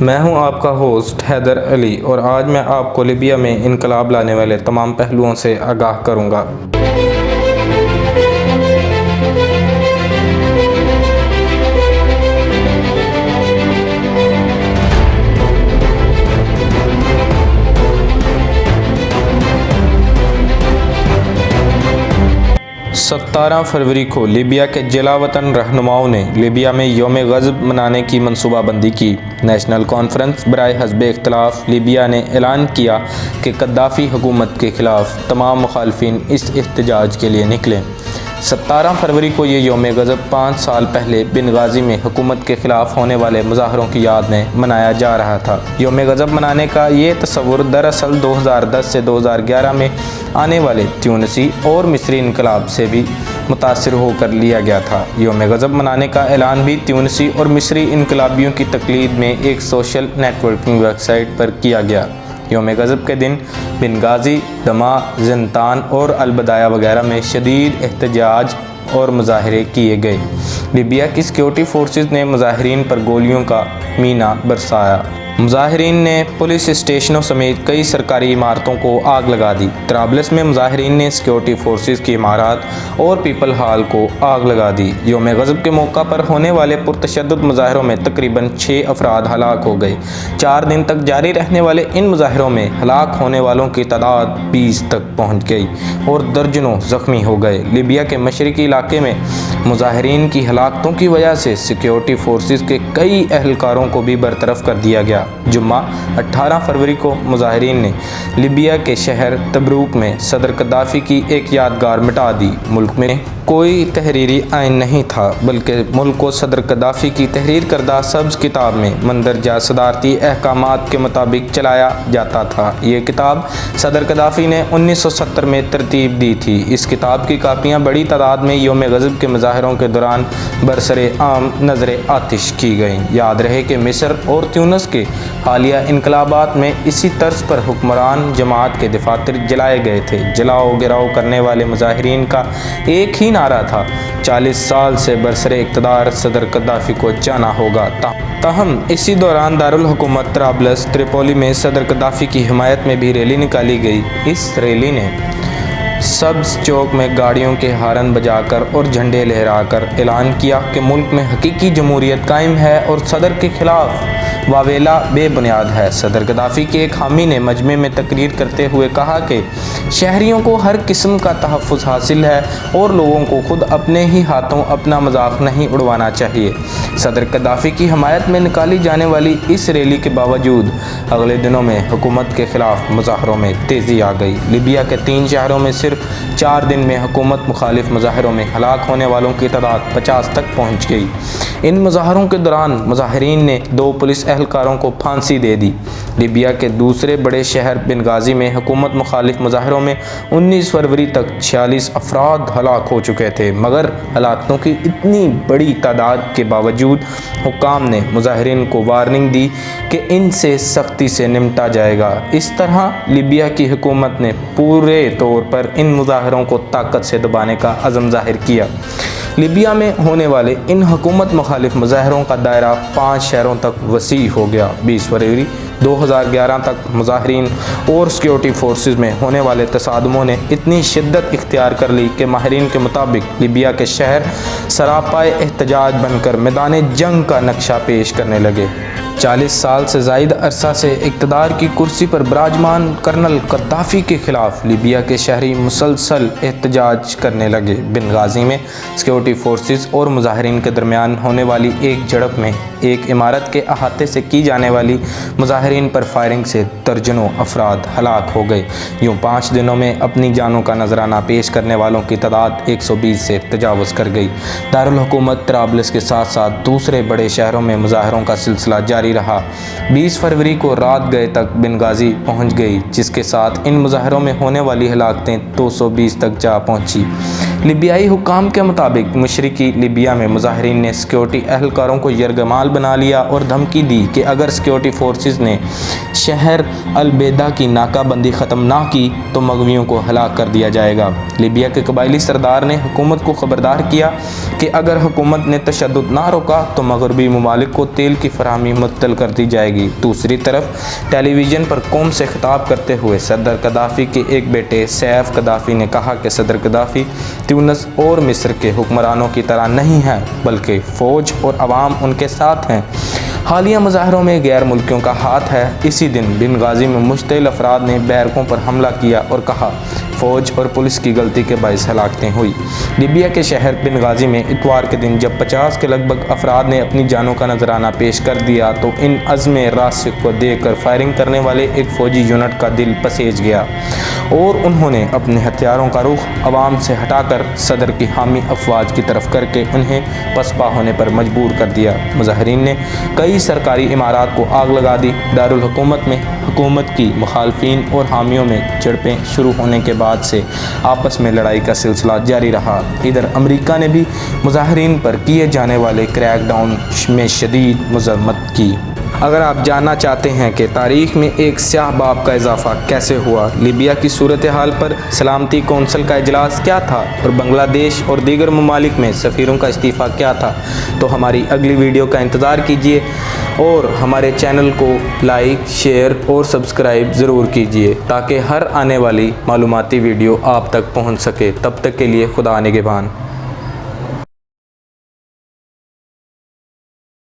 میں ہوں آپ کا ہوسٹ حیدر علی اور آج میں آپ کو لیبیا میں انقلاب لانے والے تمام پہلوؤں سے آگاہ کروں گا۔ 17 فروری کو لیبیا کے جلا وطن رہنماؤں نے لیبیا میں یوم غضب منانے کی منصوبہ بندی کی۔ نیشنل کانفرنس برائے حزب اختلاف لیبیا نے اعلان کیا کہ قذافی حکومت کے خلاف تمام مخالفین اس احتجاج کے لیے نکلیں۔ 17 فروری کو یہ یوم غضب 5 سال پہلے بنغازی میں حکومت کے خلاف ہونے والے مظاہروں کی یاد میں منایا جا رہا تھا۔ یوم غضب منانے کا یہ تصور دراصل 2010 سے 2011 میں آنے والے تیونسی اور مصری انقلاب سے بھی متاثر ہو کر لیا گیا تھا۔ یوم غضب منانے کا اعلان بھی تیونسی اور مصری انقلابیوں کی تقلید میں ایک social networking website پر کیا گیا۔ یوم غضب کے دن بنغازی، دما، زنتان اور البدایہ وغیرہ میں شدید احتجاج اور مظاہرے کیے گئے۔ لیبیا کی سیکورٹی فورسز نے مظاہرین پر گولیوں کا مینا برسایا۔ مظاہرین نے پولیس اسٹیشنوں سمیت کئی سرکاری عمارتوں کو آگ لگا دی۔ طرابلس میں مظاہرین نے سیکورٹی فورسز کی عمارات اور پیپل ہال کو آگ لگا دی۔ یوم غضب کے موقع پر ہونے والے پرتشدد مظاہروں میں تقریباً 6 افراد ہلاک ہو گئے۔ 4 دن تک جاری رہنے والے ان مظاہروں میں ہلاک ہونے والوں کی تعداد 20 تک پہنچ گئی اور درجنوں زخمی ہو گئے۔ لیبیا کے مشرقی علاقے میں مظاہرین کی ہلاکتوں کی وجہ سے سیکورٹی فورسز کے کئی اہلکاروں کو بھی برطرف کر دیا گیا۔ جمعہ 18 فروری کو مظاہرین نے لیبیا کے شہر تبروک میں صدر قذافی کی ایک یادگار مٹا دی۔ ملک میں کوئی تحریری آئین نہیں تھا بلکہ ملک کو صدر قذافی کی تحریر کردہ سبز کتاب میں مندرجہ صدارتی احکامات کے مطابق چلایا جاتا تھا۔ یہ کتاب صدر قذافی نے 1970 میں ترتیب دی تھی۔ اس کتاب کی کاپیاں بڑی تعداد میں یوم غضب کے مظاہروں کے دوران برسر عام نظر آتش کی گئیں۔ یاد رہے کہ مصر اور تیونس کے حالیہ انقلابات میں اسی طرز پر حکمران جماعت کے دفاتر جلائے گئے تھے۔ جلاؤ گراؤ کرنے والے مظاہرین کا ایک ہی نعرہ تھا: 40 سال سے برسر اقتدار صدر قذافی کو جانا ہوگا۔ تاہم اسی دوران دارالحکومت طرابلس تریپولی میں صدر قذافی کی حمایت میں بھی ریلی نکالی گئی۔ اس ریلی نے سبز چوک میں گاڑیوں کے ہارن بجا کر اور جھنڈے لہرا کر اعلان کیا کہ ملک میں حقیقی جمہوریت قائم ہے اور صدر کے خلاف واویلا بے بنیاد ہے۔ صدر قذافی کے ایک حامی نے مجمع میں تقریر کرتے ہوئے کہا کہ شہریوں کو ہر قسم کا تحفظ حاصل ہے اور لوگوں کو خود اپنے ہی ہاتھوں اپنا مذاق نہیں اڑوانا چاہیے۔ صدر قذافی کی حمایت میں نکالی جانے والی اس ریلی کے باوجود اگلے دنوں میں حکومت کے خلاف مظاہروں میں تیزی آ گئی۔ لیبیا کے 3 شہروں میں صرف 4 دن میں حکومت مخالف مظاہروں میں ہلاک ہونے والوں کی تعداد 50 تک پہنچ گئی۔ ان مظاہروں کے دوران مظاہرین نے 2 پولیس اہلکاروں کو پھانسی دے دی۔ لیبیا کے دوسرے بڑے شہر بنغازی میں حکومت مخالف مظاہروں میں 19 فروری تک 46 افراد ہلاک ہو چکے تھے، مگر ہلاکتوں کی اتنی بڑی تعداد کے باوجود حکام نے مظاہرین کو وارننگ دی کہ ان سے سختی سے نمٹا جائے گا۔ اس طرح لیبیا کی حکومت نے پورے طور پر ان مظاہروں کو طاقت سے دبانے کا عزم ظاہر کیا۔ لیبیا میں ہونے والے ان حکومت مخالف مظاہروں کا دائرہ 5 شہروں تک وسیع ہو گیا۔ 20 فروری 2011 تک مظاہرین اور سیکورٹی فورسز میں ہونے والے تصادموں نے اتنی شدت اختیار کر لی کہ ماہرین کے مطابق لیبیا کے شہر سراپائے احتجاج بن کر میدان جنگ کا نقشہ پیش کرنے لگے۔ 40 سال سے زائد عرصہ سے اقتدار کی کرسی پر براجمان کرنل قذافی کے خلاف لیبیا کے شہری مسلسل احتجاج کرنے لگے۔ بنغازی میں سیکورٹی فورسز اور مظاہرین کے درمیان ہونے والی ایک جھڑپ میں ایک عمارت کے احاطے سے کی جانے والی مظاہرین پر فائرنگ سے درجنوں افراد ہلاک ہو گئے۔ یوں 5 دنوں میں اپنی جانوں کا نذرانہ پیش کرنے والوں کی تعداد 120 سے تجاوز کر گئی۔ دارالحکومت طرابلس کے ساتھ ساتھ دوسرے بڑے شہروں میں مظاہروں کا سلسلہ جاری رہا۔ 20 فروری کو رات گئے تک بنغازی پہنچ گئی، جس کے ساتھ ان مظاہروں میں ہونے والی ہلاکتیں 220 تک جا پہنچی۔ لیبیائی حکام کے مطابق مشرقی لیبیا میں مظاہرین نے سیکیورٹی اہلکاروں کو یرغمال بنا لیا اور دھمکی دی کہ اگر سیکیورٹی فورسز نے شہر البیدا کی ناکہ بندی ختم نہ کی تو مغویوں کو ہلاک کر دیا جائے گا۔ لیبیا کے قبائلی سردار نے حکومت کو خبردار کیا کہ اگر حکومت نے تشدد نہ روکا تو مغربی ممالک کو تیل کی فراہمی معطل کر دی جائے گی۔ دوسری طرف ٹیلی ویژن پر قوم سے خطاب کرتے ہوئے صدر قذافی کے ایک بیٹے سیف قذافی نے کہا کہ صدر قذافی تیونس اور مصر کے حکمرانوں کی طرح نہیں ہے بلکہ فوج اور عوام ان کے ساتھ ہیں۔ حالیہ مظاہروں میں غیر ملکیوں کا ہاتھ ہے۔ اسی دن بنغازی میں مشتعل افراد نے بیرکوں پر حملہ کیا اور کہا فوج اور پولیس کی غلطی کے باعث ہلاکتیں ہوئی۔ لیبیا کے شہر بنغازی میں اتوار کے دن جب 50 کے لگ بھگ افراد نے اپنی جانوں کا نذرانہ پیش کر دیا تو ان عزم راسخ کو دیکھ کر فائرنگ کرنے والے ایک فوجی یونٹ کا دل پسیج گیا اور انہوں نے اپنے ہتھیاروں کا رخ عوام سے ہٹا کر صدر کی حامی افواج کی طرف کر کے انہیں پسپا ہونے پر مجبور کر دیا۔ مظاہرین نے کئی سرکاری عمارات کو آگ لگا دی۔ دارالحکومت میں حکومت کی مخالفین اور حامیوں میں جھڑپیں شروع ہونے کے بعد سے آپس میں لڑائی کا سلسلہ جاری رہا۔ ادھر امریکہ نے بھی مظاہرین پر کیے جانے والے کریک ڈاؤن میں شدید مذمت کی۔ اگر آپ جاننا چاہتے ہیں کہ تاریخ میں ایک سیاہ باب کا اضافہ کیسے ہوا، لیبیا کی صورتحال پر سلامتی کونسل کا اجلاس کیا تھا اور بنگلہ دیش اور دیگر ممالک میں سفیروں کا استعفیٰ کیا تھا، تو ہماری اگلی ویڈیو کا انتظار کیجیے اور ہمارے چینل کو لائک، شیئر اور سبسکرائب ضرور کیجیے تاکہ ہر آنے والی معلوماتی ویڈیو آپ تک پہنچ سکے۔ تب تک کے لیے خدا نگہبان۔